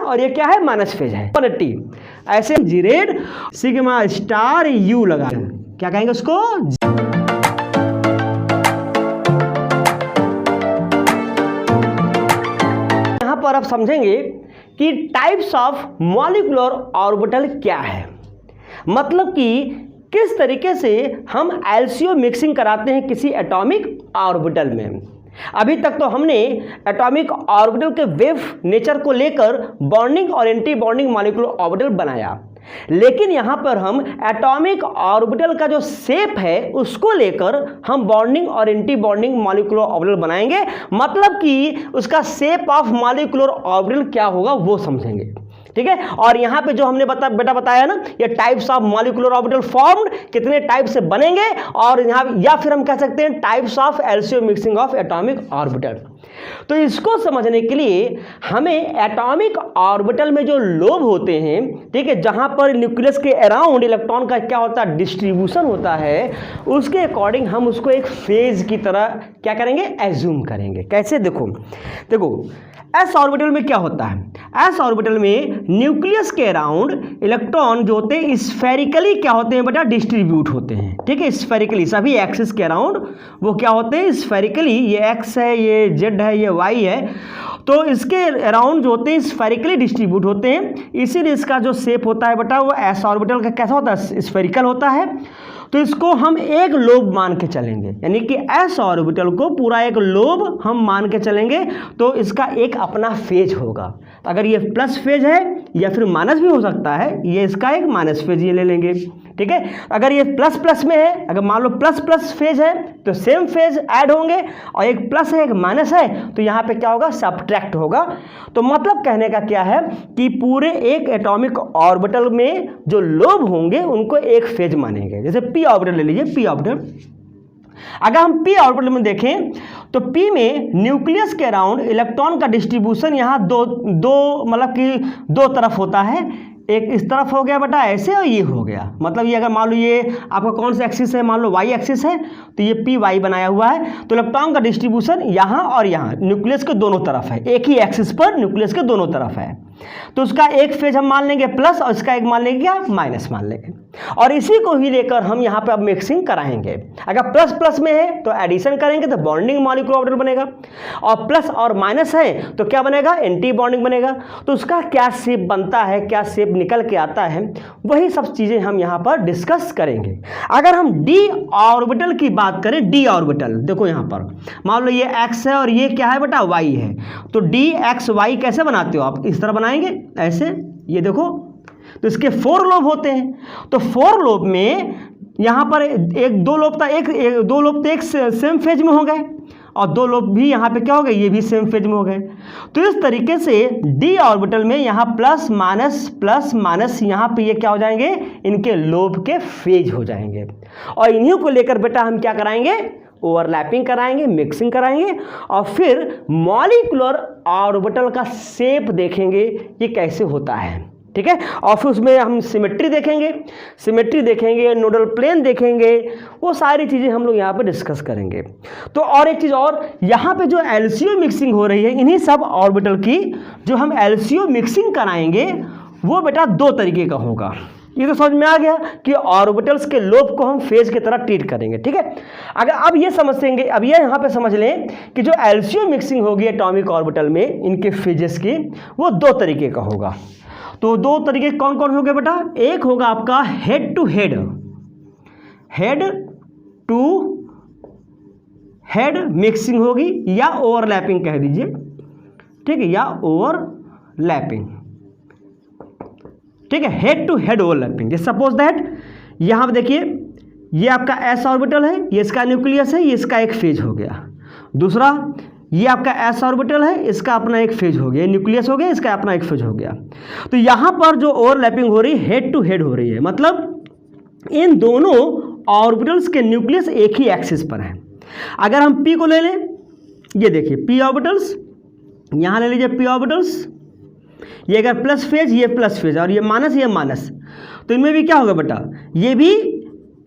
और ये क्या है, माइनस फेज है, टी। ऐसे जीरेड सिग्मा स्टार यू लगा, क्या कहेंगे उसको, यहां पर आप समझेंगे कि टाइप्स ऑफ मॉलिक्यूलर ऑर्बिटल क्या है, मतलब कि किस तरीके से हम एलसीओ मिक्सिंग कराते हैं किसी एटॉमिक ऑर्बिटल में। अभी तक तो हमने एटॉमिक ऑर्बिटल के वेव नेचर को लेकर बॉन्डिंग और एंटी बॉन्डिंग मॉलिक्यूलर ऑर्बिटल बनाया, लेकिन यहां पर हम एटॉमिक ऑर्बिटल का जो शेप है उसको लेकर हम बॉन्डिंग और एंटी बॉन्डिंग मॉलिक्यूलर ऑर्बिटल बनाएंगे, मतलब कि उसका शेप ऑफ मॉलिक्यूलर ऑर्बिटल क्या होगा वो समझेंगे, ठीक है। और यहां पे जो हमने बेटा बताया ना, ये types of molecular orbital formed कितने टाइप से बनेंगे, और यहां या फिर हम कह सकते हैं types of LCO mixing of atomic orbital. तो इसको समझने के लिए हमें एटॉमिक ऑर्बिटल में जो लोब होते हैं, ठीक है, जहां पर न्यूक्लियस के अराउंड इलेक्ट्रॉन का क्या होता है, डिस्ट्रीब्यूशन होता है, उसके अकॉर्डिंग हम उसको एक फेज की तरह क्या करेंगे, एज्यूम करेंगे। कैसे, देखो एस ऑर्बिटल में क्या होता है, एस ऑर्बिटल में न्यूक्लियस के अराउंड इलेक्ट्रॉन जो होते हैं स्फेरिकली क्या होते हैं बेटा, डिस्ट्रीब्यूट होते हैं, ठीक है, स्फेरिकली सभी एक्सिस के अराउंड वो क्या होते हैं, स्फेरिकली, ये एक्स है, ये जेड है, ये वाई है, तो इसके अराउंड जो होते हैं स्फेरिकली डिस्ट्रीब्यूट होते हैं, इसीलिए इसका जो शेप होता है बेटा वो एस ऑर्बिटल का कैसा होता है, स्फेरिकल होता है। तो इसको हम एक लोब मान के चलेंगे, यानी कि एस ऑर्बिटल को पूरा एक लोब हम मान के चलेंगे, तो इसका एक अपना फेज होगा। अगर ये प्लस फेज है या फिर माइनस भी हो सकता है, ये इसका एक माइनस फेज ये ले लेंगे, ठीक है। अगर ये प्लस प्लस में है, अगर मान लो प्लस प्लस फेज है तो सेम फेज ऐड होंगे, और एक प्लस है एक माइनस है तो यहाँ पे क्या होगा, सब्ट्रैक्ट होगा। तो मतलब कहने का क्या है कि पूरे एक एटॉमिक ऑर्बिटल में जो लोब होंगे उनको एक फेज मानेंगे। जैसे पी ऑर्बिटल ले लीजिए, पी ऑर्बिटल, अगर हम पी ऑर्बिटल में देखें तो पी में न्यूक्लियस के अराउंड इलेक्ट्रॉन का डिस्ट्रीब्यूशन यहाँ दो मतलब कि दो तरफ होता है, एक इस तरफ हो गया बेटा ऐसे, और ये हो गया, मतलब ये अगर मान लो ये आपका कौन सा एक्सिस है, मान लो वाई एक्सिस है, तो ये पी वाई बनाया हुआ है, तो इलेक्ट्रॉन का डिस्ट्रीब्यूशन यहाँ और यहाँ न्यूक्लियस के दोनों तरफ है, एक ही एक्सिस पर न्यूक्लियस के दोनों तरफ है, तो उसका एक फेज हम मान लेंगे प्लस, और इसका एक मान लेंगे क्या, माइनस मान लेंगे, और इसी को ही लेकर हम यहाँ पे अब मिक्सिंग कराएंगे। अगर प्लस प्लस में है तो एडिशन करेंगे तो बॉन्डिंग मॉलिक्यूलर ऑर्बिटल बनेगा, और प्लस और माइनस है तो क्या बनेगा, एंटी बॉन्डिंग बनेगा। तो उसका क्या शेप बनता है, क्या शेप निकल के आता है, वही सब चीजें हम यहाँ पर डिस्कस करेंगे। अगर हम डी ऑर्बिटल की बात करें, डी ऑर्बिटल देखो यहाँ पर मान लो ये एक्स है और ये क्या है बेटा, वाई है, तो डी एक्स वाई कैसे बनाते हो आप, इस तरह बनाएंगे ऐसे, ये देखो, तो इसके 4 लोब होते हैं, तो 4 लोब में यहाँ पर एक दो लोब तो एक सेम फेज में हो गए, और 2 लोब भी यहाँ पे क्या हो गए, ये भी सेम फेज में हो गए। तो इस तरीके से डी ऑर्बिटल में यहाँ प्लस माइनस यहाँ पे ये क्या हो जाएंगे, इनके लोब के फेज हो जाएंगे, और इन्हीं को लेकर बेटा हम क्या कराएंगे, ओवरलैपिंग कराएंगे, मिक्सिंग कराएंगे, और फिर मॉलिक्यूलर ऑर्बिटल का शेप देखेंगे ये कैसे होता है, ठीक है। और फिर उसमें हम सिमेट्री देखेंगे, नोडल प्लेन देखेंगे, वो सारी चीज़ें हम लोग यहाँ पे डिस्कस करेंगे। तो और एक चीज़ और, यहाँ पे जो एलसीओ मिक्सिंग हो रही है इन्हीं सब ऑर्बिटल की, जो हम एलसीओ मिक्सिंग कराएंगे वो बेटा 2 तरीके का होगा। ये तो समझ में आ गया कि ऑर्बिटल्स के लोब को हम फेज की तरह ट्रीट करेंगे, ठीक है। अगर अब ये समझेंगे, अब ये यहाँ पे समझ लें कि जो एलसीओ मिक्सिंग होगी एटॉमिक ऑर्बिटल में इनके फेजेस की, वो 2 तरीके का होगा। तो 2 तरीके कौन कौन हो गए बेटा, एक होगा आपका हेड टू हेड मिक्सिंग होगी, या ओवरलैपिंग कह दीजिए, ठीक है, या ओवरलैपिंग, ठीक है, हेड टू हेड ओवरलैपिंग। जैसे सपोज दैट यहाँ पे देखिए ये आपका एस ऑर्बिटल है, ये इसका न्यूक्लियस है, ये इसका एक फेज हो गया। दूसरा ये आपका एस ऑर्बिटल है, इसका अपना एक फेज हो गया, न्यूक्लियस हो गया, इसका अपना एक फेज हो गया। तो यहाँ पर जो ओवरलैपिंग हो रही है हेड टू हेड हो रही है, मतलब इन दोनों ऑर्बिटल्स के न्यूक्लियस एक ही एक्सिस पर है। अगर हम पी को ले लें, ये देखिए पी ऑर्बिटल्स, यहाँ ले लीजिए पी ऑर्बिटल्स, ये अगर प्लस फेज, ये प्लस फेज, और ये माइनस, ये माइनस, तो इनमें भी क्या होगा बेटा, ये भी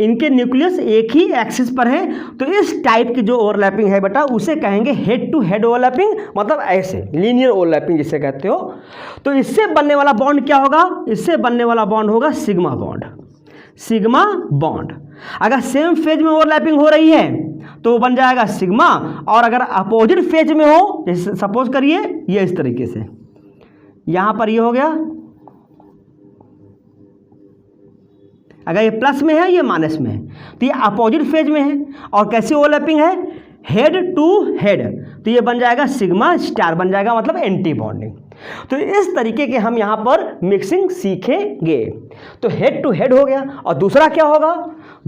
इनके न्यूक्लियस एक ही एक्सिस पर है, तो इस टाइप की जो ओवरलैपिंग है बेटा उसे कहेंगे हेड टू हेड ओवरलैपिंग, मतलब ऐसे लीनियर ओवरलैपिंग जिसे कहते हो। तो इससे बनने वाला बॉन्ड क्या होगा? इससे बनने वाला बॉन्ड होगा सिग्मा बॉन्ड। सिग्मा बॉन्ड अगर सेम फेज में ओवरलैपिंग हो रही है तो बन जाएगा सिग्मा, और अगर अपोजिट फेज में हो, जैसे सपोज करिए ये इस तरीके से, यहां पर ये हो गया, अगर ये प्लस में है ये माइनस में है, तो ये अपोजिट फेज में है। और कैसी ओवरलैपिंग है? हेड टू हेड, तो ये बन जाएगा सिग्मा स्टार बन जाएगा, मतलब एंटी बॉन्डिंग। तो इस तरीके के हम यहां पर मिक्सिंग सीखेंगे। तो हेड टू हेड हो गया, और दूसरा क्या होगा?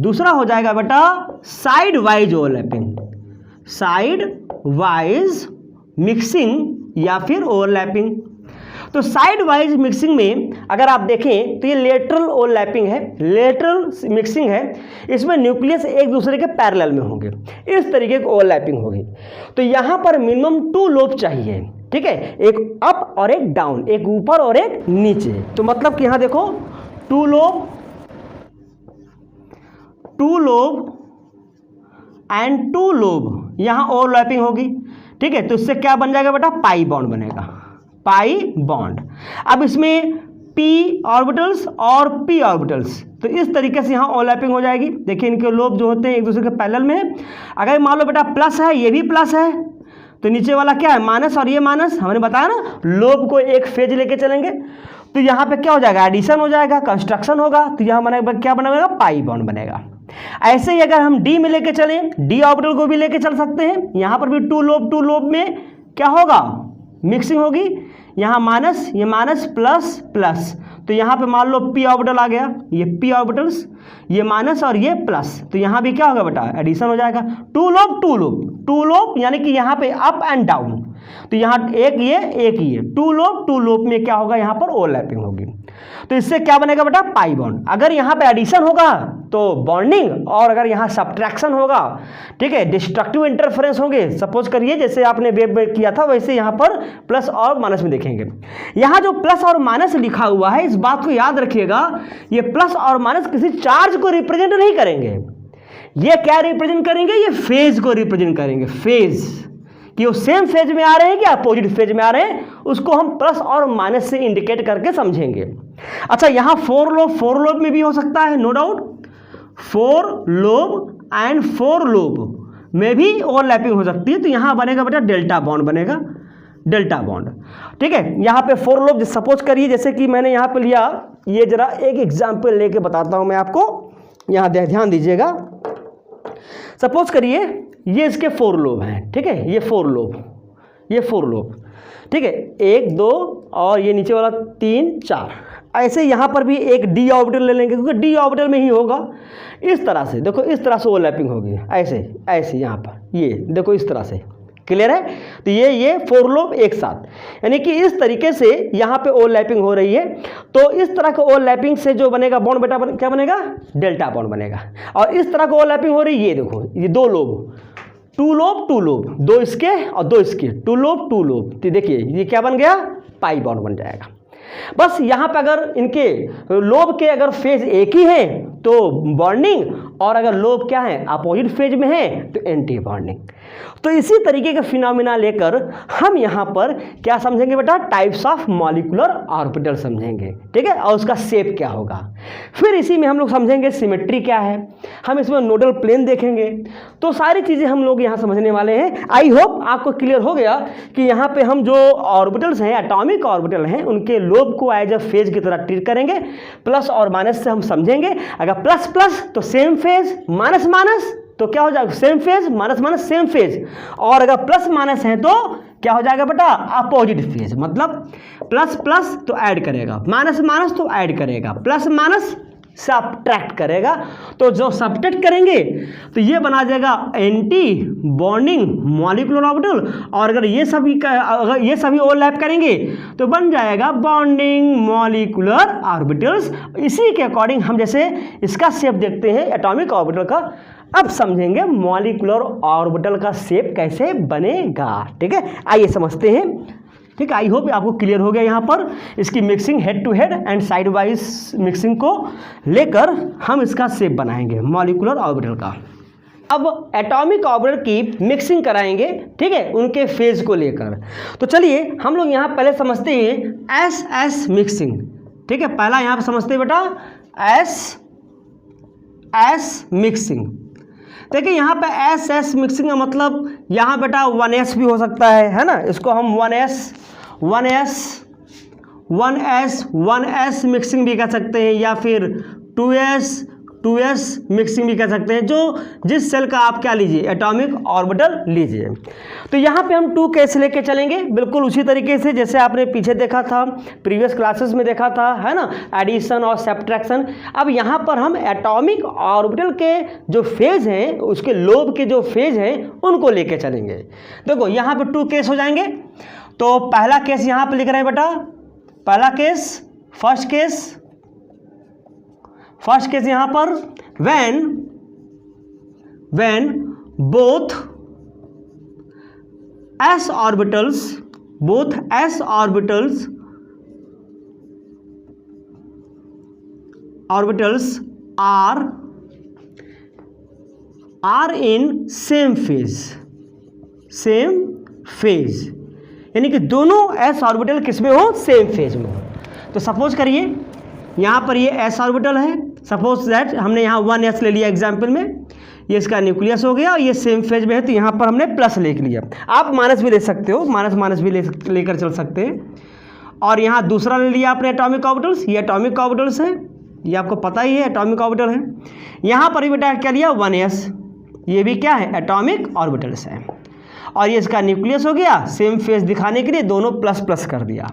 दूसरा हो जाएगा बेटा side wise overlapping. Side wise mixing या फिर ओवरलैपिंग। तो साइड वाइज मिक्सिंग में अगर आप देखें तो ये लेटरल ओवरलैपिंग है, लेटरल मिक्सिंग है। इसमें न्यूक्लियस एक दूसरे के पैरेलल में होंगे, इस तरीके की ओवरलैपिंग होगी। तो यहाँ पर मिनिमम 2 लोब चाहिए, ठीक है, एक अप और एक डाउन, एक ऊपर और एक नीचे। तो मतलब कि यहाँ देखो 2 लोब एंड 2 लोब यहाँ ओवरलैपिंग होगी, ठीक है। तो इससे क्या बन जाएगा बेटा? पाई बॉन्ड बनेगा, पाई बॉन्ड। अब इसमें p ऑर्बिटल्स और p ऑर्बिटल्स, तो इस तरीके से यहाँ ओवरलैपिंग हो जाएगी। देखिए इनके लोब जो होते हैं एक दूसरे के पैरेलल में है। अगर मान लो बेटा प्लस है, ये भी प्लस है, तो नीचे वाला क्या है? माइनस, और ये माइनस। हमने बताया ना लोब को एक फेज लेके चलेंगे, तो यहाँ पे क्या हो जाएगा? एडिशन हो जाएगा, कंस्ट्रक्शन होगा, तो यहाँ बनेगा क्या बनेगा? पाई बॉन्ड बनेगा। ऐसे ही अगर हम डी में लेके चलें, डी ऑर्बिटल को भी लेके चल सकते हैं, यहाँ पर भी 2 लोब में क्या होगा? मिक्सिंग होगी। यहाँ माइनस, ये माइनस, प्लस प्लस, तो यहाँ पे मान लो p ऑर्बिटल आ गया, ये p ऑर्बिटल्स, ये माइनस और ये प्लस, तो यहाँ भी क्या होगा बेटा? एडिशन हो जाएगा। 2 लोब यानी कि यहाँ पे अप एंड डाउन, तो यहाँ एक ये 2 लोब में क्या होगा? यहाँ पर ओवरलैपिंग होगी। तो इससे क्या बनेगा बेटा? Pi bond. अगर यहाँ पे एडिशन होगा तो बॉन्डिंग, और अगर यहाँ सब्ट्रैक्शन होगा, ठीक है, डिस्ट्रक्टिव इंटरफेरेंस होंगे। सपोज करिए जैसे आपने वेब में किया था वैसे यहाँ पर प्लस और माइनस में देखेंगे। यहाँ जो प्लस और माइनस लिखा हुआ है, इस बात को याद रखिएगा, ये प्लस और माइनस किसी चार्ज को रिप्रेजेंट नहीं करेंगे। ये क्या रिप्रेजेंट करेंगे? ये फेज को रिप्रेजेंट करेंगे, फेज, कि वो सेम फेज में आ रहे हैं कि अपोजिट फेज में आ रहे हैं, उसको हम प्लस और माइनस से इंडिकेट करके समझेंगे। अच्छा, यहाँ 4 लोब में भी हो सकता है, no doubt. 4 lobe and 4 lobe में भी ओवरलैपिंग हो सकती है, तो यहाँ बनेगा बेटा डेल्टा बॉन्ड बनेगा, डेल्टा बॉन्ड, ठीक है। यहाँ पे 4 लोब सपोज करिए, जैसे कि मैंने यहाँ पे लिया, ये जरा एक एग्जाम्पल लेके बताता हूँ मैं आपको, यहाँ ध्यान दीजिएगा। सपोज करिए ये इसके 4 लोब हैं, ठीक है, ये 4 लोब, ठीक है, 1 2 और ये नीचे वाला 3 4। ऐसे यहाँ पर भी एक डी ऑर्बिटल ले लेंगे, क्योंकि डी ऑर्बिटल में ही होगा। इस तरह से देखो, इस तरह से ओवरलैपिंग होगी, ऐसे यहाँ पर ये देखो, इस तरह से, क्लियर है। तो ये 4 लोब एक साथ, यानी कि इस तरीके से यहाँ पे ओवरलैपिंग हो रही है। तो इस तरह के ओवरलैपिंग से जो बनेगा बॉन्ड बेटा क्या बनेगा? डेल्टा बॉन्ड बनेगा। और इस तरह की ओवरलैपिंग हो रही है, ये देखो, ये 2 लोब, 2 लोब, 2 इसके और 2 इसके, 2 लोब, तो देखिए ये क्या बन गया? पाई बॉन्ड बन जाएगा। बस यहाँ पे अगर इनके लोब के अगर फेज एक ही है तो बॉन्डिंग, और अगर लोब क्या है? अपोजिट फेज में है तो एंटी बॉन्डिंग। तो इसी तरीके के फिनोमिना लेकर हम यहाँ पर क्या समझेंगे बेटा? टाइप्स ऑफ मॉलिक्यूलर ऑर्बिटल समझेंगे, ठीक है, और उसका शेप क्या होगा। फिर इसी में हम लोग समझेंगे सिमेट्री क्या है, हम इसमें नोडल प्लेन देखेंगे। तो सारी चीज़ें हम लोग यहाँ समझने वाले हैं। आई होप आपको क्लियर हो गया कि यहाँ पे हम जो ऑर्बिटल्स हैं, एटॉमिक ऑर्बिटल हैं, उनके लोब को एज अ फेज की तरह ट्रीट करेंगे। प्लस और माइनस से हम समझेंगे, अगर प्लस प्लस तो सेम फेज, माइनस माइनस तो क्या हो जाएगा? Same phase, minus minus same phase, और अगर प्लस माइनस है तो क्या हो जाएगा बेटा? Opposite phase. मतलब प्लस प्लस तो ऐड करेगा, माइनस माइनस तो ऐड करेगा, प्लस माइनस सब्ट्रैक्ट करेगा। तो जो सब्ट्रैक्ट करेंगे तो ये बना जाएगा एंटी बॉन्डिंग मॉलिक्यूलर ऑर्बिटल, और अगर ये सभी ओवरलैप करेंगे तो बन जाएगा बॉन्डिंग मॉलिक्यूलर ऑर्बिटल्स। इसी के अकॉर्डिंग हम जैसे इसका शेप देखते हैं एटॉमिक ऑर्बिटल का, अब समझेंगे मॉलिक्यूलर ऑर्बिटल का शेप कैसे बनेगा, ठीक है। आइए समझते हैं, ठीक है। ठीक है, आई होप आपको क्लियर हो गया। यहाँ पर इसकी mixing head to head and side wise mixing को लेकर हम इसका शेप बनाएंगे मॉलिक्यूलर ऑर्बिटल का। अब एटॉमिक ऑर्बिटल की मिक्सिंग कराएंगे, ठीक है, उनके फेज को लेकर। तो चलिए हम लोग यहाँ पहले समझते हैं एस एस मिक्सिंग, ठीक है। पहला यहाँ पर समझते हैं बेटा एस एस मिक्सिंग। देखिए यहाँ पे एस एस मिक्सिंग का मतलब यहाँ बेटा 1s भी हो सकता है ना, इसको हम 1s मिक्सिंग भी कर सकते हैं, या फिर 2s मिक्सिंग भी कर सकते हैं, जो जिस सेल का आप क्या लीजिए एटॉमिक ऑर्बिटल लीजिए। तो यहाँ पे हम 2 केस लेके चलेंगे, बिल्कुल उसी तरीके से जैसे आपने पीछे देखा था, प्रीवियस क्लासेस में देखा था, है ना, एडिशन और सब्ट्रैक्शन। अब यहाँ पर हम एटॉमिक ऑर्बिटल के जो फेज हैं, उसके लोब के जो फेज हैं, उनको लेके चलेंगे। देखो यहाँ पे 2 केस हो जाएंगे। तो पहला केस यहाँ पे लिख रहे हैं बेटा, पहला केस, फर्स्ट केस यहाँ पर when both s orbitals are in same phase, यानी कि दोनों s ऑर्बिटल किस में हो, सेम फेज में हो। तो सपोज करिए यहाँ पर ये s ऑर्बिटल है, सपोज दैट हमने यहाँ 1s ले लिया एग्जाम्पल में, ये इसका न्यूक्लियस हो गया और ये सेम फेज में है, तो यहाँ पर हमने प्लस लिख लिया। आप माइनस भी ले सकते हो, माइनस भी लेकर चल सकते हैं। और यहाँ दूसरा ले लिया आपने एटॉमिक ऑर्बिटल्स, ये एटॉमिक ऑर्बिटल्स है, ये आपको पता ही है एटॉमिक ऑर्बिटल है। यहाँ पर भी बेटा क्या लिया 1s, ये भी क्या है एटॉमिक ऑर्बिटल्स है, और ये इसका न्यूक्लियस हो गया, सेम फेज दिखाने के लिए दोनों प्लस प्लस कर दिया।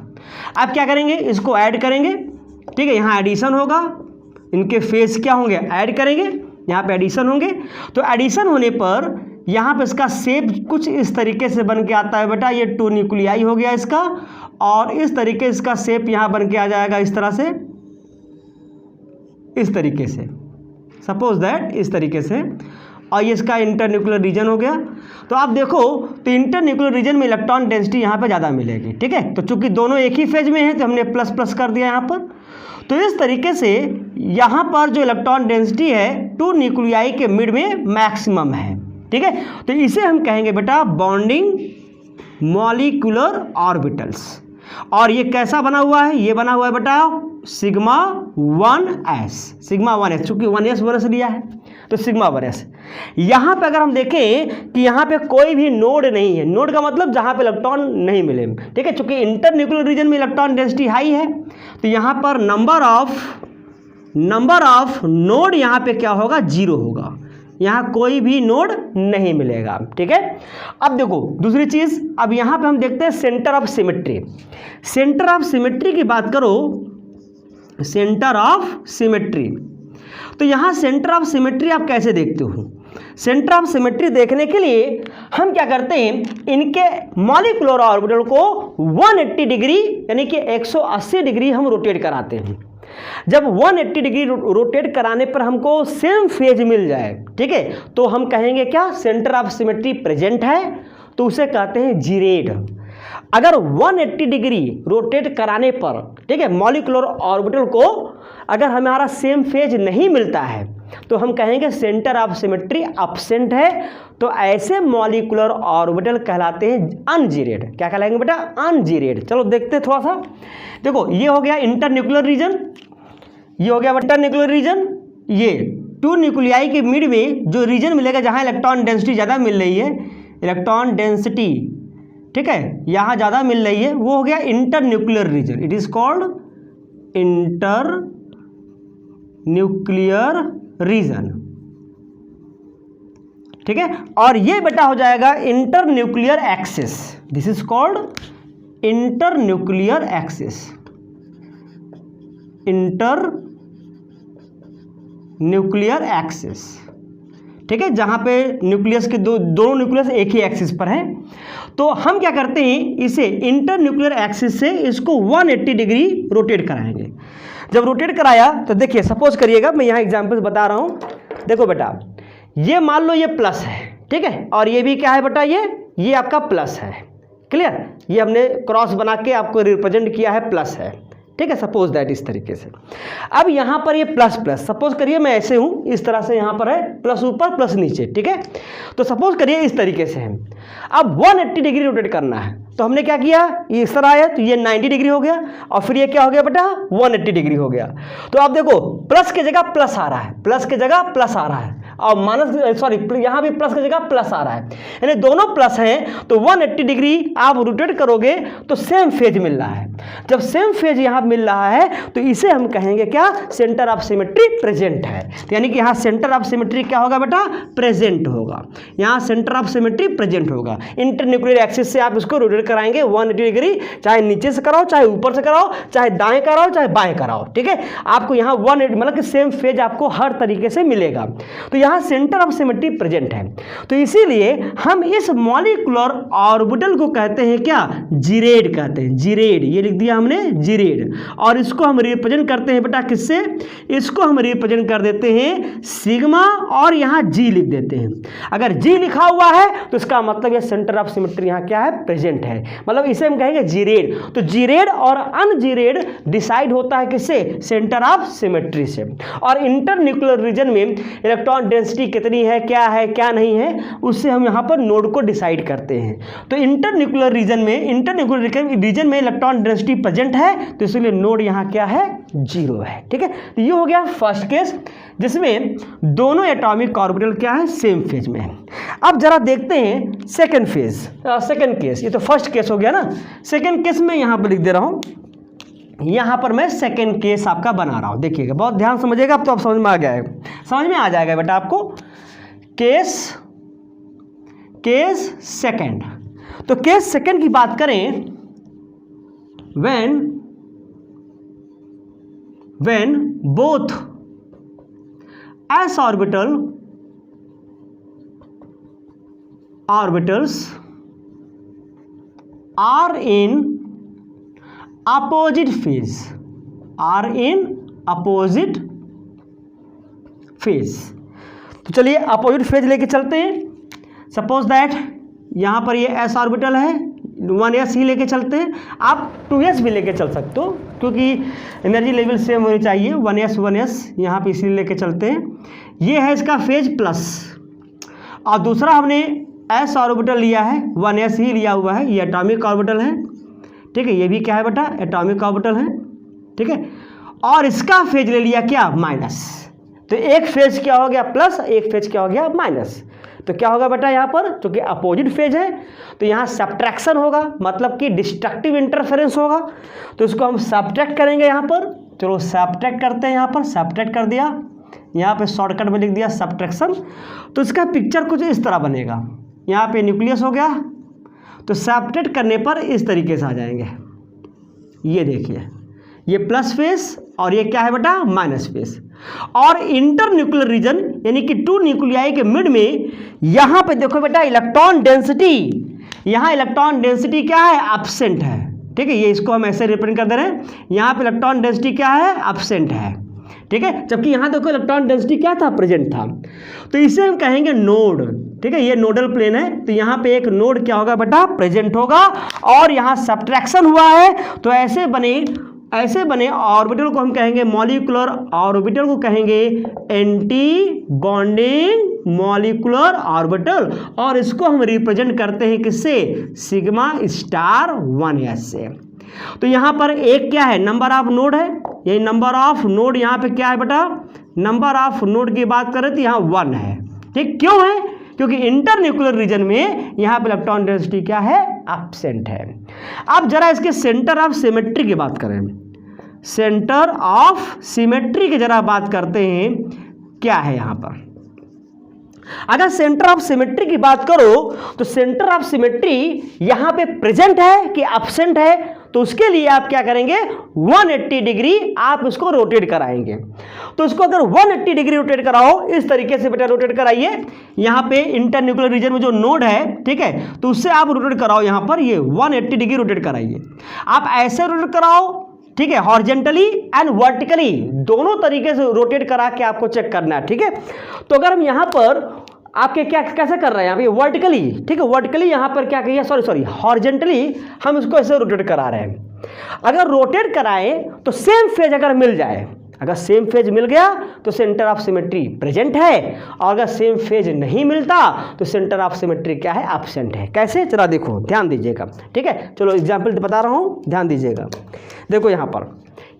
अब क्या करेंगे, इसको ऐड करेंगे, ठीक है, यहाँ एडिशन होगा, इनके फेज क्या होंगे, ऐड करेंगे, यहाँ पे एडिशन होंगे। तो एडिशन होने पर यहाँ पे इसका शेप कुछ इस तरीके से बन के आता है बेटा, ये 2 न्यूक्लियाई हो गया इसका, और इस तरीके इसका शेप यहाँ बन के आ जाएगा इस तरह से, इस तरीके से, सपोज दैट इस तरीके से, और ये इसका इंटरन्यूक्लियर रीजन हो गया। तो आप देखो तो इंटरन्यूक्लियर रीजन में इलेक्ट्रॉन डेंसिटी यहाँ पे ज़्यादा मिलेगी, ठीक है। तो चूंकि दोनों एक ही फेज में हैं तो हमने प्लस प्लस कर दिया यहाँ पर। तो इस तरीके से यहाँ पर जो इलेक्ट्रॉन डेंसिटी है 2 न्यूक्लियाई के मिड में मैक्सिमम है, ठीक है। तो इसे हम कहेंगे बेटा बॉन्डिंग मॉलिक्यूलर ऑर्बिटल्स। और ये कैसा बना हुआ है, ये बना हुआ है बेटा सिग्मा 1s, चूंकि 1s लिया है तो सिग्मा 1s। यहाँ पे अगर हम देखें कि यहाँ पे कोई भी नोड नहीं है, नोड का मतलब जहाँ पे इलेक्ट्रॉन नहीं मिले, ठीक है, चूंकि इंटरन्यूक्लियर रीजन में इलेक्ट्रॉन डेंसिटी हाई है, तो यहाँ पर नंबर ऑफ नोड यहाँ पे क्या होगा, 0 होगा, यहाँ कोई भी नोड नहीं मिलेगा, ठीक है। अब देखो दूसरी चीज़, अब यहाँ पे हम देखते हैं centre of symmetry. Centre of symmetry की बात करो, सेंटर ऑफ सिमेट्री, तो यहाँ सेंटर ऑफ सिमेट्री आप कैसे देखते हो। सेंटर ऑफ सिमेट्री देखने के लिए हम क्या करते हैं, इनके मॉलिक्यूलर ऑर्बिटल को 180 डिग्री यानी कि 180 डिग्री हम रोटेट कराते हैं। जब 180 डिग्री रोटेट कराने पर हमको सेम फेज मिल जाए, ठीक है, तो हम कहेंगे क्या, सेंटर ऑफ सिमेट्री प्रेजेंट है, तो उसे कहते हैं जीरेड। अगर 180 डिग्री रोटेट कराने पर, ठीक है, मॉलिक्यूलर ऑर्बिटल को अगर हमारा सेम फेज नहीं मिलता है तो हम कहेंगे सेंटर ऑफ सिमेट्री एब्सेंट है। तो ऐसे मॉलिक्यूलर ऑर्बिटल कहलाते हैं अनजीरेड। क्या कहलाएंगे बेटा, अनजीरेड। चलो देखते हैं थोड़ा सा। देखो ये हो गया इंटरन्यूक्लियर रीजन, ये हो गया इंटरन्यूक्लियर रीजन। ये 2 न्यूक्लियाई के मिड में जो रीजन मिलेगा जहां इलेक्ट्रॉन डेंसिटी ज़्यादा मिल रही है, इलेक्ट्रॉन डेंसिटी, ठीक है, यहाँ ज़्यादा मिल रही है, वो हो गया internuclear region. It is called internuclear region, ठीक है। और ये बेटा हो जाएगा internuclear axis. This is called internuclear axis, internuclear axis, ठीक है, जहां पे न्यूक्लियस के दोनों न्यूक्लियस एक ही एक्सिस पर हैं। तो हम क्या करते हैं, इसे इंटरन्यूक्लियर एक्सिस से इसको 180 डिग्री रोटेट कराएंगे। जब रोटेट कराया तो देखिए, सपोज करिएगा, मैं यहाँ एग्जांपल्स बता रहा हूँ। देखो बेटा, ये मान लो ये प्लस है, ठीक है, और ये भी क्या है बेटा, ये आपका प्लस है, क्लियर, ये हमने क्रॉस बना के आपको रिप्रेजेंट किया है, प्लस है, ठीक है, सपोज दैट इस तरीके से। अब यहाँ पर ये प्लस प्लस, सपोज करिए मैं ऐसे हूँ, इस तरह से यहाँ पर है प्लस ऊपर प्लस नीचे, ठीक है, तो सपोज करिए इस तरीके से है। अब 180 डिग्री रोटेट करना है, तो हमने क्या किया, ये इस तरह आया तो ये 90 डिग्री हो गया, और फिर ये क्या हो गया बेटा 180 डिग्री हो गया। तो आप देखो प्लस की जगह प्लस आ रहा है, प्लस की जगह प्लस आ रहा है, और माइनस सॉरी यहाँ भी प्लस की जगह प्लस आ रहा है, यानी दोनों प्लस हैं, तो 180 डिग्री आप रोटेट करोगे तो सेम फेज मिल रहा है। जब सेम फेज यहाँ मिल रहा है तो इसे हम कहेंगे क्या, सेंटर ऑफ सिमेट्री प्रेजेंट है। तो यानी कि यहाँ सेंटर ऑफ सिमेट्री क्या होगा बेटा, प्रेजेंट होगा, यहाँ सेंटर ऑफ सिमेट्री प्रेजेंट होगा। इंटरन्यूक्लियर एक्सिस से आप इसको रोटेट कराएंगे 180 डिग्री, चाहे नीचे से कराओ, चाहे ऊपर से कराओ, चाहे दाएं कराओ, चाहे बाएं कराओ, ठीक है, आपको यहाँ 180 मतलब कि सेम फेज आपको हर तरीके से मिलेगा। तो यहाँ सेंटर ऑफ सिमेट्री प्रेजेंट है, तो इसीलिए हम इस मॉलिक्यूलर ऑर्बिटल को कहते हैं क्या, जिरेड कहते हैं, जिरेड, ये लिख दिया हमने जिरेड, और इसको हम रिप्रेजेंट करते हैं बेटा किससे, इसको हम रिप्रेजेंट कर देते हैं सिग्मा, और यहाँ जी लिख देते हैं। अगर जी लिखा हुआ है तो इसका मतलब ये सेंटर ऑफ सिमेट्री यहाँ क्या है, प्रेजेंट है, मतलब इसे हम कहेंगे जिरेड। तो जिरेड और अनजिरेड डिसाइड होता है किससे, सेंटर ऑफ सिमेट्री से। और इंटरन्यूक्लियर रीजन में इलेक्ट्रॉन डेंसिटी कितनी है क्या नहीं है, उससे हम यहाँ पर नोड को डिसाइड करते हैं। तो इंटरन्यूक्लियर रीजन में इलेक्ट्रॉन डेंसिटी प्रेजेंट है, तो इसलिए नोड यहाँ क्या है, 0 है, ठीक है। तो ये हो गया फर्स्ट केस जिसमें दोनों एटॉमिक ऑर्बिटल क्या है, सेम फेज में है। अब जरा देखते हैं सेकंड फेज, सेकंड केस, ये तो फर्स्ट केस हो गया ना, सेकंड केस में यहाँ पर लिख दे रहा हूँ, यहाँ पर मैं सेकंड केस आपका बना रहा हूँ, देखिएगा बहुत ध्यान समझिएगा, अब तो आप समझ में आ गया है, समझ में आ जाएगा बेटा आपको। केस सेकंड, तो केस सेकंड की बात करें, when both s orbitals are in opposite phase, तो चलिए अपोजिट फेज लेके चलते हैं। सपोज दैट यहाँ पर ये s ऑर्बिटल है, 1s ही लेके चलते हैं, आप 2s भी लेके चल सकते हो, क्योंकि एनर्जी लेवल सेम होनी चाहिए, 1s यहाँ पे इसीलिए लेके चलते हैं। ये है इसका फेज प्लस, और दूसरा हमने s ऑर्बिटल लिया है, 1s ही लिया हुआ है, ये एटॉमिक ऑर्बिटल है, ठीक है, ये भी क्या है बेटा, एटॉमिक ऑर्बिटल है, ठीक है, और इसका फेज ले लिया क्या, माइनस। तो एक फेज क्या हो गया प्लस, एक फेज क्या हो गया माइनस। तो क्या होगा बेटा यहाँ पर, क्योंकि अपोजिट फेज है तो यहाँ सब्ट्रैक्शन होगा, मतलब कि डिस्ट्रक्टिव इंटरफेरेंस होगा, तो इसको हम सब्ट्रैक्ट करेंगे यहाँ पर। चलो सब्ट्रैक्ट करते हैं, यहाँ पर सब्ट्रैक्ट कर दिया, यहाँ पे शॉर्टकट में लिख दिया सब्ट्रैक्शन। तो इसका पिक्चर कुछ इस तरह बनेगा, यहाँ पे न्यूक्लियस हो गया, तो सब्ट्रैक्ट करने पर इस तरीके से आ जाएंगे, ये देखिए, ये प्लस फेज और ये क्या है बेटा, माइनस फेज। और इंटरन्यूक्लियर रीजन यानी कि 2 न्यूक्लियाई के मिड में यहाँ पे देखो बेटा इलेक्ट्रॉन डेंसिटी, यहाँ इलेक्ट्रॉन डेंसिटी क्या है, एब्सेंट है, ठीक है, ये इसको हम ऐसे रिप्रेजेंट कर दे रहे हैं, यहाँ पे इलेक्ट्रॉन डेंसिटी क्या है, एब्सेंट है, ठीक है, जबकि यहाँ देखो इलेक्ट्रॉन डेंसिटी क्या था, प्रेजेंट था। तो इसे हम कहेंगे नोड, ठीक है, ये नोडल प्लेन है, तो यहाँ पे एक नोड क्या होगा बेटा, प्रेजेंट होगा, और यहाँ सब्ट्रैक्शन हुआ है, तो ऐसे बने ऑर्बिटल को हम कहेंगे, मॉलिक्यूलर ऑर्बिटल को कहेंगे एंटी बॉन्डिंग मॉलिक्यूलर ऑर्बिटल, और इसको हम रिप्रेजेंट करते हैं किससे, सिग्मा स्टार 1s से। तो यहाँ पर एक क्या है, नंबर ऑफ नोड है, ये नंबर ऑफ नोड यहाँ पे क्या है बेटा, नंबर ऑफ नोड की बात करें तो यहाँ 1 है, ठीक, क्यों है, क्योंकि इंटरन्यूक्लियर रीजन में यहाँ पे इलेक्ट्रॉन डेंसिटी क्या है, एब्सेंट है। अब जरा इसके सेंटर ऑफ सिमेट्री की बात करें, सेंटर ऑफ सिमेट्री की जरा बात करते हैं, क्या है यहाँ पर। अगर सेंटर ऑफ सिमेट्री की बात करो तो सेंटर ऑफ सिमेट्री यहाँ पे प्रेजेंट है कि एब्सेंट है, तो उसके लिए आप क्या करेंगे, 180 डिग्री आप इसको रोटेट कराएंगे। तो इसको अगर 180 डिग्री रोटेट कराओ, इस तरीके से बेटा रोटेट कराइए, यहाँ पे इंटरन्यूक्लियर रीजन में जो नोड है, ठीक है, तो उससे आप रोटेट कराओ, यहाँ पर ये 180 डिग्री रोटेट कराइए। आप ऐसे रोटेट कराओ, ठीक है, हॉरिजॉन्टली एंड वर्टिकली दोनों तरीके से रोटेट करा के आपको चेक करना है, ठीक है। तो अगर हम यहाँ पर आपके क्या कैसे कर रहे हैं यहाँ पे वर्टिकली, ठीक है, वर्टिकली यहाँ पर क्या कहिए, सॉरी हॉरिजेंटली हम इसको ऐसे रोटेट करा रहे हैं। अगर रोटेट कराएं तो सेम फेज अगर मिल जाए, अगर सेम फेज मिल गया तो सेंटर ऑफ सिमेट्री प्रेजेंट है, और अगर सेम फेज नहीं मिलता तो सेंटर ऑफ सिमेट्री क्या है, एब्सेंट है। कैसे, चला देखो, ध्यान दीजिएगा, ठीक है। चलो एग्जाम्पल बता रहा हूँ, ध्यान दीजिएगा। देखो यहाँ पर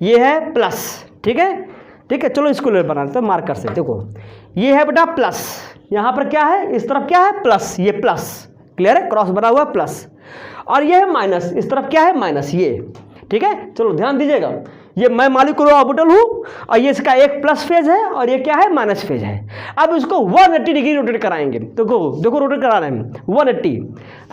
ये है प्लस, ठीक है, ठीक है। चलो इसको बना लेते हैं मार्कर से। देखो ये है बेटा प्लस, यहाँ पर क्या है, इस तरफ क्या है प्लस, ये प्लस, क्लियर है, क्रॉस बना हुआ प्लस, और ये है माइनस, इस तरफ क्या है माइनस, ये, ठीक है। चलो ध्यान दीजिएगा, ये मैं मॉलिक्यूलर ऑर्बिटल हूँ और ये इसका एक प्लस फेज है और ये क्या है, माइनस फेज है। अब इसको 180 डिग्री रोटेट कराएंगे। देखो देखो रोटेट करा रहे हैं 180,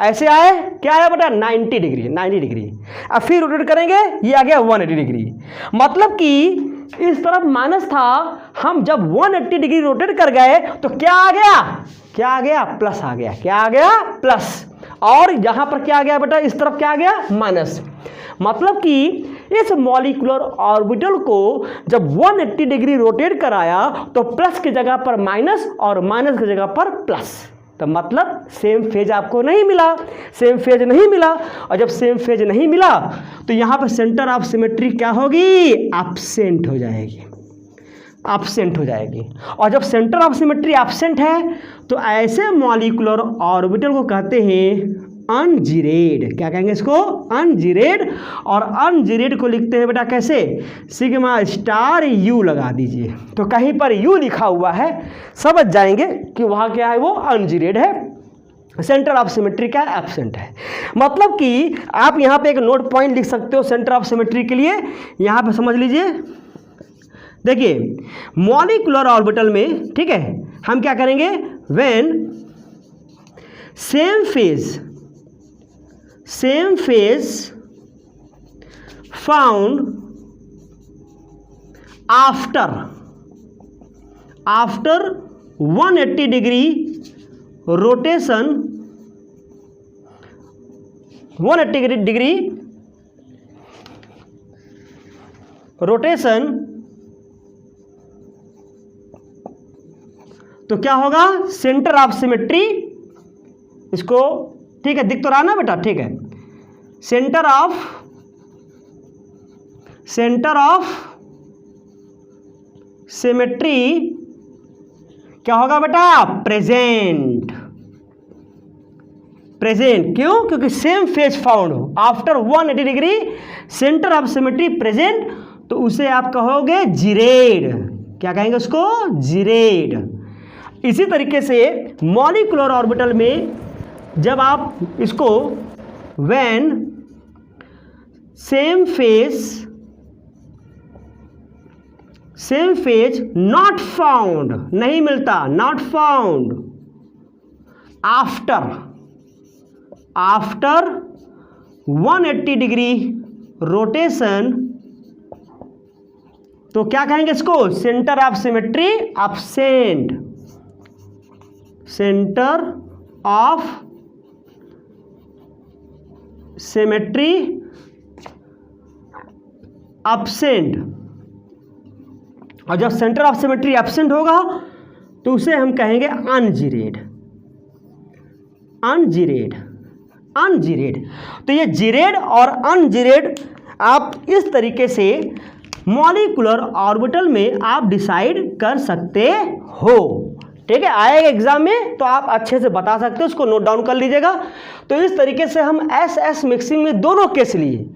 ऐसे आए, क्या आया बेटा 90 डिग्री, 90 डिग्री। अब फिर रोटेट करेंगे, ये आ गया 180 डिग्री। मतलब कि इस तरफ माइनस था, हम जब 180 डिग्री रोटेट कर गए तो क्या आ गया, क्या आ गया, प्लस आ गया, क्या आ गया, प्लस। और यहां पर क्या आ गया बेटा, इस तरफ क्या आ गया, माइनस। मतलब कि इस मॉलिक्यूलर ऑर्बिटल को जब 180 डिग्री रोटेट कराया तो प्लस की जगह पर माइनस और माइनस की जगह पर प्लस। तो मतलब सेम फेज आपको नहीं मिला, सेम फेज नहीं मिला, और जब सेम फेज नहीं मिला तो यहाँ पर सेंटर ऑफ सिमेट्री क्या होगी, एब्सेंट हो जाएगी, एब्सेंट हो जाएगी। और जब सेंटर ऑफ सिमेट्री एब्सेंट है तो ऐसे मॉलिक्यूलर ऑर्बिटल को कहते हैं अनजीरेड। क्या कहेंगे इसको, अनजीरेड। और अनजीरेड को लिखते हैं बेटा कैसे, सिग्मा स्टार यू लगा दीजिए। तो कहीं पर यू लिखा हुआ है, समझ जाएंगे कि वहाँ क्या है, वो अनजीरेड है, सेंटर ऑफ सिमेट्री क्या है, एब्सेंट है। मतलब कि आप यहाँ पे एक नोट पॉइंट लिख सकते हो सेंटर ऑफ सिमेट्री के लिए, यहाँ पे समझ लीजिए। देखिए मॉलिक्यूलर ऑर्बिटल में, ठीक है, हम क्या करेंगे, when same phase found after 180 degree rotation, 180 degree rotation, तो क्या होगा, सेंटर ऑफ सिमेट्री, इसको ठीक है, दिख तो रहा ना बेटा, ठीक है, सेंटर ऑफ सिमेट्री क्या होगा बेटा, प्रेजेंट। क्यों, क्योंकि same phase found after 180 degree, centre of symmetry present, तो उसे आप कहोगे जीरेड। क्या कहेंगे उसको, जीरेड। इसी तरीके से मॉलिक्यूलर ऑर्बिटल में जब आप इसको when same phase not found, नहीं मिलता, not found after 180 degree rotation, तो क्या कहेंगे इसको, centre of symmetry absent, centre of symmetry absent. और जब सेंटर ऑफ सिमेट्री एब्सेंट होगा तो उसे हम कहेंगे अनजीरेड। तो ये जीरेड और अनजीरेड आप इस तरीके से मॉलिक्यूलर ऑर्बिटल में आप डिसाइड कर सकते हो, ठीक है। आएगा एग्जाम में तो आप अच्छे से बता सकते हो, उसको नोट डाउन कर लीजिएगा। तो इस तरीके से हम एस मिक्सिंग में दोनों केस लिए,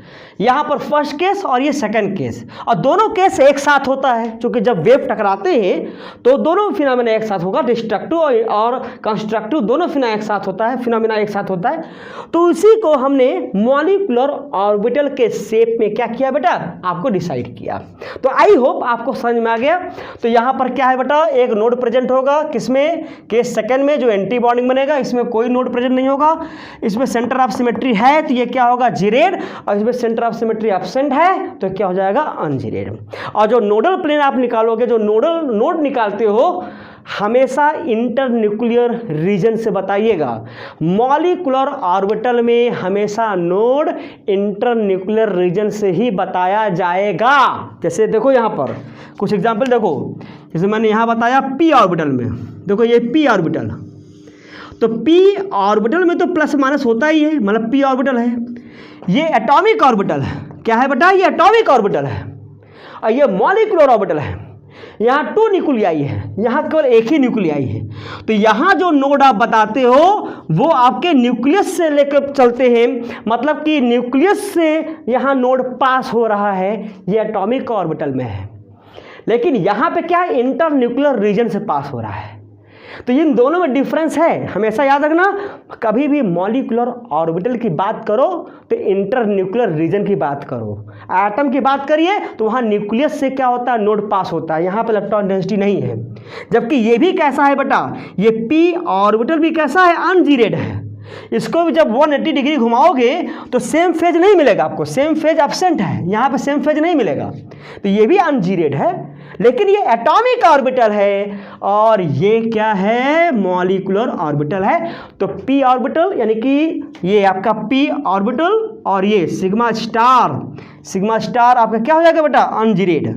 यहाँ पर फर्स्ट केस और ये सेकंड केस, और दोनों केस एक साथ होता है, क्योंकि जब वेव टकराते हैं तो दोनों फिनोमेना एक साथ होगा, डिस्ट्रक्टिव और कंस्ट्रक्टिव दोनों फिनोमेना एक साथ होता है। तो उसी को हमने मॉलिक्यूलर ऑर्बिटल के शेप में क्या किया बेटा, आपको डिसाइड किया। तो आई होप आपको समझ में आ गया। तो यहाँ पर क्या है बेटा, एक नोड प्रेजेंट होगा, किसमें, केस सेकंड में, जो एंटी बॉन्डिंग बनेगा, इसमें कोई नोड प्रेजेंट नहीं होगा। इसमें सेंटर ऑफ सिमेट्री है तो ये क्या होगा, जीरेड, और इसमें सेंटर ऑफ सिमेट्री एब्सेंट है तो क्या हो जाएगा, अनजीरेड। और जो नोडल प्लेन आप निकालोगे, जो नोड निकालते हो, हमेशा इंटरन्यूक्लियर रीजन से बताइएगा। मॉलिक्यूलर ऑर्बिटल में हमेशा नोड इंटरन्यूक्लियर रीजन से ही बताया जाएगा। जैसे देखो यहाँ पर कुछ एग्जांपल देखो, जैसे मैंने यहाँ बताया पी ऑर्बिटल में, देखो ये पी ऑर्बिटल, तो p ऑर्बिटल में तो प्लस माइनस होता ही है, मतलब p ऑर्बिटल है। ये एटॉमिक ऑर्बिटल है, क्या है बेटा, ये एटॉमिक ऑर्बिटल है। और ये मॉलिक्यूलर ऑर्बिटल है। यहाँ 2 न्यूक्लियाई है, यहाँ केवल एक ही न्यूक्लियाई है। तो यहाँ जो नोड आप बताते हो वो आपके न्यूक्लियस से लेकर चलते हैं, मतलब कि न्यूक्लियस से यहाँ नोड पास हो रहा है, ये एटॉमिक ऑर्बिटल में है। लेकिन यहाँ पे क्या है, इंटर न्यूक्लियर रीजन से पास हो रहा है। तो इन दोनों में डिफरेंस है, हमेशा याद रखना। कभी भी मॉलिक्यूलर ऑर्बिटल की बात करो तो इंटर न्यूक्लियर रीजन की बात करो। एटम की बात करिए तो वहाँ न्यूक्लियस से क्या होता है, नोड पास होता है, यहाँ पर इलेक्ट्रॉन डेंसिटी नहीं है। जबकि ये भी कैसा है बेटा, ये p ऑर्बिटल भी कैसा है, अनजीरेड है। इसको भी जब 180 डिग्री घुमाओगे तो सेम फेज नहीं मिलेगा आपको, सेम फेज एब्सेंट है, यहाँ पे सेम फेज नहीं मिलेगा। तो ये भी अनजीरेड है, लेकिन ये एटॉमिक ऑर्बिटल है और ये क्या है, मॉलिक्यूलर ऑर्बिटल है। तो p ऑर्बिटल यानी कि ये आपका p ऑर्बिटल और ये सिग्मा स्टार आपका क्या हो जाएगा बेटा, अनजीरेड।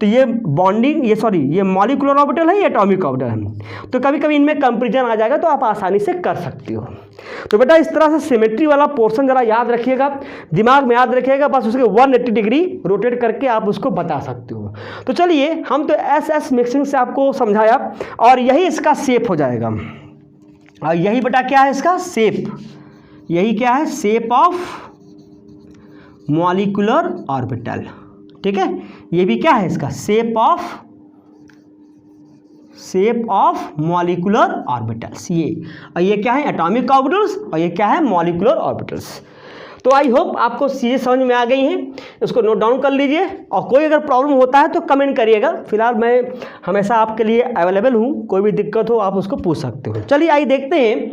तो ये बॉन्डिंग, ये मॉलिक्यूलर ऑर्बिटल है, ये एटॉमिक ऑर्बिटल है। तो कभी कभी इनमें कंपैरिजन आ जाएगा तो आप आसानी से कर सकते हो। तो बेटा इस तरह से सिमेट्री वाला पोर्शन जरा याद रखिएगा, दिमाग में याद रखिएगा, बस उसके 180 डिग्री रोटेट करके आप उसको बता सकते हो। तो चलिए, हम तो एस मिक्सिंग से आपको समझाया और यही इसका शेप हो जाएगा। और यही बेटा क्या है इसका शेप, यही क्या है, शेप ऑफ मॉलिक्यूलर ऑर्बिटल। ठीक है, ये भी क्या है इसका शेप ऑफ मॉलिक्यूलर ऑर्बिटल्स। ये और ये क्या है, एटॉमिक ऑर्बिटल्स, और ये क्या है, मॉलिक्यूलर ऑर्बिटल्स। तो आई होप आपको चीज़ें समझ में आ गई हैं, इसको नोट डाउन कर लीजिए। और कोई अगर प्रॉब्लम होता है तो कमेंट करिएगा, फिलहाल मैं हमेशा आपके लिए अवेलेबल हूँ, कोई भी दिक्कत हो आप उसको पूछ सकते हो। चलिए आइए देखते हैं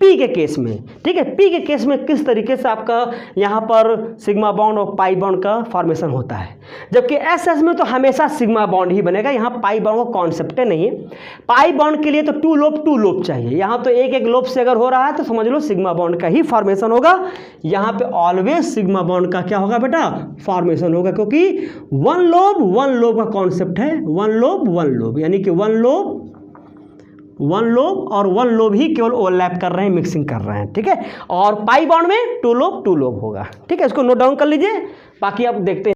पी के केस में। ठीक है, पी के केस में किस तरीके से आपका यहाँ पर सिग्मा बॉन्ड और पाई बॉन्ड का फॉर्मेशन होता है। जबकि एस में तो हमेशा सिग्मा बॉन्ड ही बनेगा, यहाँ पाई बॉन्ड का कॉन्सेप्ट नहीं है। पाई बॉन्ड के लिए तो टू लोब चाहिए, यहाँ तो एक लोब से अगर हो रहा है तो समझ लो सिग्मा बॉन्ड का ही फॉर्मेशन होगा। यहाँ पे ऑलवेज सिग्मा बॉन्ड का क्या होगा बेटा, फॉर्मेशन होगा, क्योंकि वन लोब का कॉन्सेप्ट है। वन लोब यानी कि वन लोब और वन लोब ही केवल ओवरलैप कर रहे हैं, मिक्सिंग कर रहे हैं। ठीक है, और पाई बॉन्ड में टू लोब होगा। ठीक है, इसको नोट डाउन कर लीजिए, बाकी आप देखते हैं।